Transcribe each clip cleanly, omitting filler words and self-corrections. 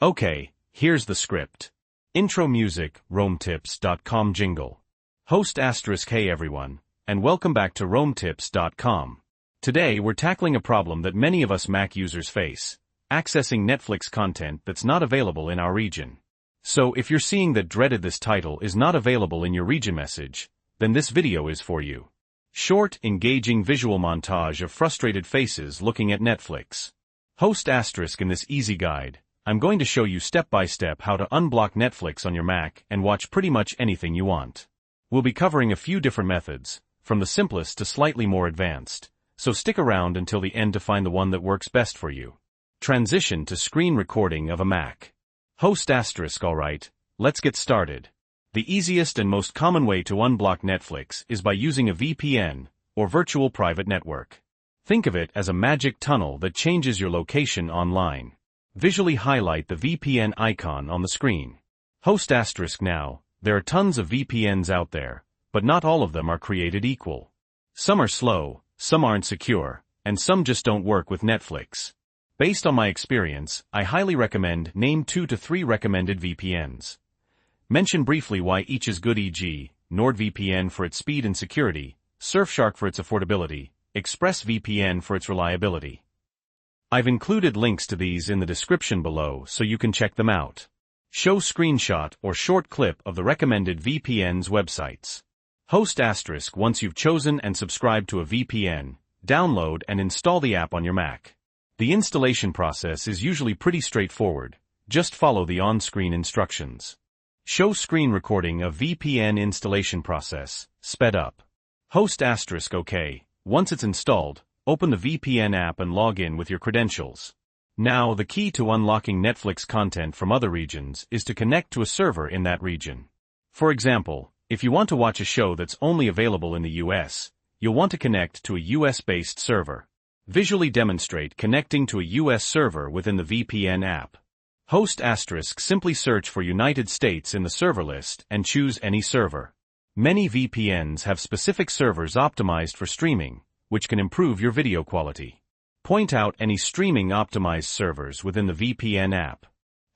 Okay, here's the script. Intro music, RoamTips.com jingle. Host *, hey everyone, and welcome back to RoamTips.com. Today we're tackling a problem that many of us Mac users face, accessing Netflix content that's not available in our region. So if you're seeing that dreaded "this title is not available in your region" message, then this video is for you. Short, engaging visual montage of frustrated faces looking at Netflix. Host * in this easy guide, I'm going to show you step by step how to unblock Netflix on your Mac and watch pretty much anything you want. We'll be covering a few different methods, from the simplest to slightly more advanced, so stick around until the end to find the one that works best for you. Transition to screen recording of a Mac. Host * alright, let's get started. The easiest and most common way to unblock Netflix is by using a VPN, or virtual private network. Think of it as a magic tunnel that changes your location online. Visually highlight the VPN icon on the screen. Host * now, there are tons of VPNs out there, but not all of them are created equal. Some are slow, some aren't secure, and some just don't work with Netflix. Based on my experience, I highly recommend name 2 to 3 recommended VPNs. Mention briefly why each is good, e.g., NordVPN for its speed and security, Surfshark for its affordability, ExpressVPN for its reliability. I've included links to these in the description below so you can check them out. Show screenshot or short clip of the recommended VPN's websites. Host * once you've chosen and subscribed to a VPN, download and install the app on your Mac. The installation process is usually pretty straightforward, just follow the on-screen instructions. Show screen recording of VPN installation process, sped up. Host * OK, once it's installed, open the VPN app and log in with your credentials. Now the key to unlocking Netflix content from other regions is to connect to a server in that region. For example, if you want to watch a show that's only available in the US, you'll want to connect to a US-based server. Visually demonstrate connecting to a US server within the VPN app. Host * simply search for United States in the server list and choose any server. Many VPNs have specific servers optimized for streaming, which can improve your video quality. Point out any streaming optimized servers within the VPN app.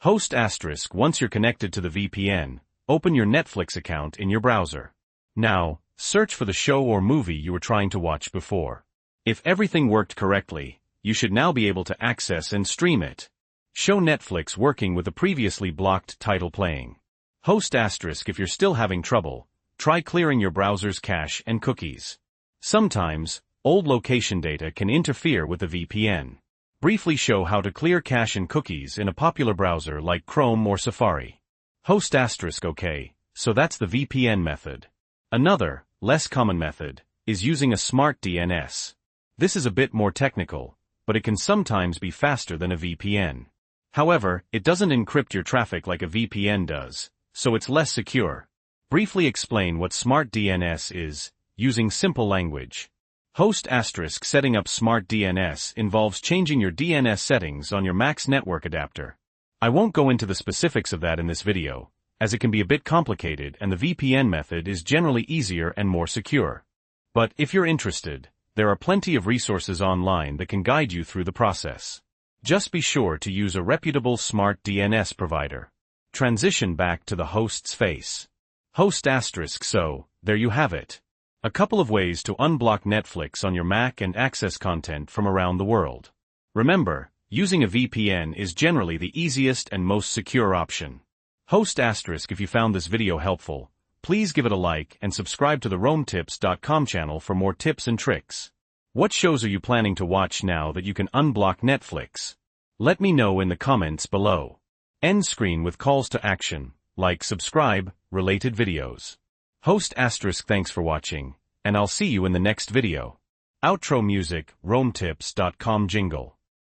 Host * once you're connected to the VPN, open your Netflix account in your browser. Now, search for the show or movie you were trying to watch before. If everything worked correctly, you should now be able to access and stream it. Show Netflix working with a previously blocked title playing. Host * if you're still having trouble, try clearing your browser's cache and cookies. Sometimes, old location data can interfere with the VPN. Briefly show how to clear cache and cookies in a popular browser like Chrome or Safari. Host * OK, so that's the VPN method. Another, less common method, is using a smart DNS. This is a bit more technical, but it can sometimes be faster than a VPN. However, it doesn't encrypt your traffic like a VPN does, so it's less secure. Briefly explain what smart DNS is, using simple language. Host * setting up smart DNS involves changing your DNS settings on your Mac's network adapter. I won't go into the specifics of that in this video, as it can be a bit complicated and the VPN method is generally easier and more secure. But if you're interested, there are plenty of resources online that can guide you through the process. Just be sure to use a reputable smart DNS provider. Transition back to the host's face. Host * so, there you have it. A couple of ways to unblock Netflix on your Mac and access content from around the world. Remember, using a VPN is generally the easiest and most secure option. Host * if you found this video helpful, please give it a like and subscribe to the RoamTips.com channel for more tips and tricks. What shows are you planning to watch now that you can unblock Netflix? Let me know in the comments below. End screen with calls to action, like, subscribe, related videos. Host * thanks for watching, and I'll see you in the next video. Outro music, RoamTips.com jingle.